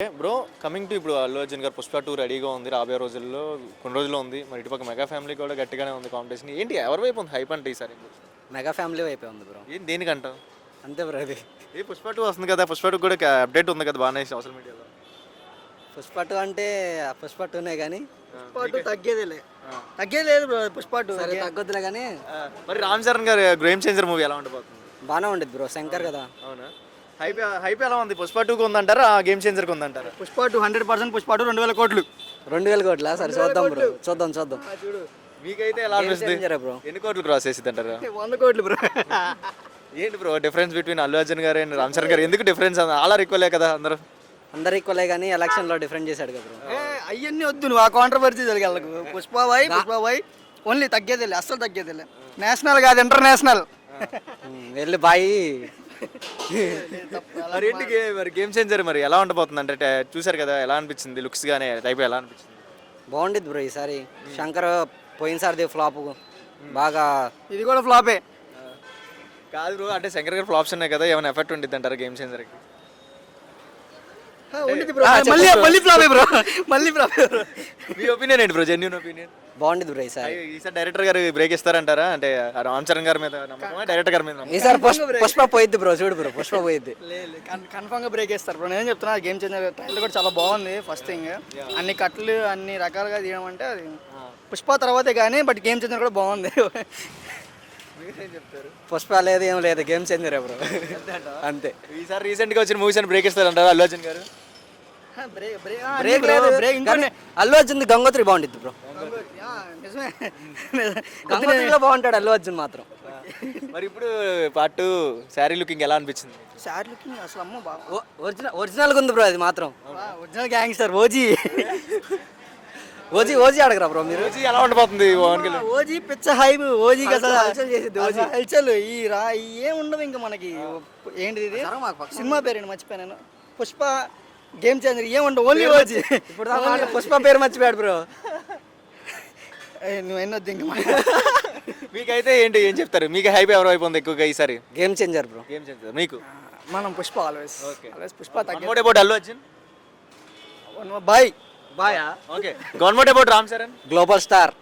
Bro coming to ఇప్పుడు అల్లు అర్జున్ గారు పుష్ప 2 రెడీగా ఉంది రాబోయే రోజుల్లో కొన్ని రోజుల్లో ఉంది మరి ఇటుపక్క మెగా ఫ్యామిలీ కూడా గట్టిగానే ఉంది కాంపిటీషన్ ఏంటి ఎవరి వైపు ఉంది హైప్ అంటే ఈసారి మెగా ఫ్యామిలీ వైపే ఉంది బ్రో. ఏం దేనికంటావు అంతే బ్రో ఇది. ఏ పుష్ప 2 వస్తుంది కదా పుష్ప 2 కూడా అప్డేట్ ఉంది కదా బాగానే సోషల్ మీడియాలో పుష్ప 2 అంటే పుష్ప 2నే కానీ పుష్ప తగ్గేదేలే తగ్గేది బ్రో పుష్ప 2 సరే తగ్గొద్దులే కానీ మరి రామ్ చరణ్ గారు గేమ్ చేంజర్ మూవీ ఎలా ఉండబోతుంది బాగానే ఉండేది బ్రో. శంకర్ కదా. అవునా హైప్ హైప్ ఎలా ఉంది పుష్ప 2కి ఉందంటారా గేమ్ చేంజర్కి ఉందంటారా పుష్ప 2 100% పుష్ప 2 2,000 కోట్లు 2000 కోట్ల సరే చూద్దాం బ్రో. చూద్దాం చూడు మీకైతే ఎలా అనిపిస్తుంది బ్రో. ఎన్ని కోట్లు క్రాస్ చేసింది అంటారా 100 కోట్లు బ్రో. ఏంటి bro difference between Allu Arjun గారు అండ్ రామ్ చరణ్ గారు ఎందుకు డిఫరెన్స్ అలా ఈక్వలే కదా అందరూ అందరు ఈక్వలే కానీ ఎలక్షన్లో డిఫరెంట్ చేశాడు కదా బ్రో. అవన్నీ వద్దు నువ్వు ఆ కాంట్రవర్సీ జరిగేళ్ళకు పుష్ప బాయ్ ఓన్లీ తగ్గేదేలే అస్సలు తగ్గేదేలే నేషనల్ కాదు ఇంటర్నేషనల్ వెళ్ళి బాయి మరి ఏంటి మరి గేమ్ చేంజర్ మరి ఎలా ఉండబోతుంది అంటే చూసారు కదా ఎలా అనిపించింది లుక్స్ గానే టైప్ ఎలా అనిపించింది బాగుండేది బ్రో ఈసారి. శంకర్ పోయినసారిది ఫ్లాప్ బాగా ఇది కూడా ఫ్లాపే. కాదు బ్రో అంటే శంకర్ గారు ఫ్లాప్స్ ఉన్నాయి కదా ఏమైనా ఎఫెక్ట్ ఉంటుంది అంటారు గేమ్ చేంజర్కి ఉండిద్ది బ్రో. మళ్ళీ ఫ్లాపే బ్రో. మళ్ళీ ఫ్లాపే బ్రో. మీ ఒపీనియన్ ఏంటి బ్రో జెన్యూన్ ఒపీనియన్ బాగుండేది బ్రో ఈసారి. ఈసారి డైరెక్టర్ గారు బ్రేక్ ఇస్తారంటారా అంటే రామ్ చరణ్ గారి మీద నమ్మకమా డైరెక్టర్ గారి మీద నమ్మకమా? ఈసారి పుష్ప పోయిద్ది బ్రో. చూడు బ్రో పుష్ప పోయిద్ది. కన్ఫామ్ గా బ్రేక్ వేస్తారు బ్రో. నేను చెప్తున్నా గేమ్ చేంజర్ ట్రైలర్ కూడా చాలా బాగుంది. ఫస్ట్ థింగ్ అన్ని కట్లు అన్ని రకాలుగా తీయడం అంటే అది పుష్ప తర్వాతే కానీ బట్ గేమ్ చేంజర్ కూడా బాగుంది. చెప్తారు పుష్ప లేదు ఏం లేదు గేమ్ చేంజర్ బ్రో. అంతే. ఈసారి రీసెంట్ గా వచ్చిన మూవీస్ అని బ్రేక్ ఇస్తారంటారా అల్లు అర్జున్ గారు బ్రేక్ లేదు కానీ అల్లు అర్జున్ గంగోత్రి బాగుంటుంది బ్రో. నిజమే. గంగోత్రిలో బాగుంటాడు అల్లు అర్జున్ మాత్రం. మరి ఇప్పుడు పార్ట్ 2 శారీ లుకింగ్ ఎలా అనిపించింది సార్ లుకింగ్ అసలు అమ్మ బాగా ఒరిజినల్గా ఉంది బ్రో అది మాత్రం. Original gangster OG. ఓజీ అడగరా బ్రో మీరు. రోజు ఎలా ఉండబోతుంది ఓజీ పిచ్చ హైప్. ఓజీ కదా హల్చల్ చేసిద్ది ఓజీ. హల్చల్ ఈ రా ఏం ఉండవు ఇంకా మనకి. ఏంటిది ఇది సినిమా పేరు ఏంటి మర్చిపోయాను. పుష్ప గేమ్ చేంజర్ ఏం ఉండవు ఓన్లీ ఓజీ. ఇప్పుడు పుష్ప పేరు మర్చిపోయాడు బ్రో. నువ్వు ఎన్నొద్దు ఇంకా మీకైతే ఏంటి ఏం చెప్తారు మీకు హైప్ ఎవరు వైపు ఉంది ఎక్కువగా ఈసారి game changer bro. Game changer మీకు మనం Pushpa always Pushpa government about Allu Arjun బాయ్ బాయా okay government about Ram Charan global star.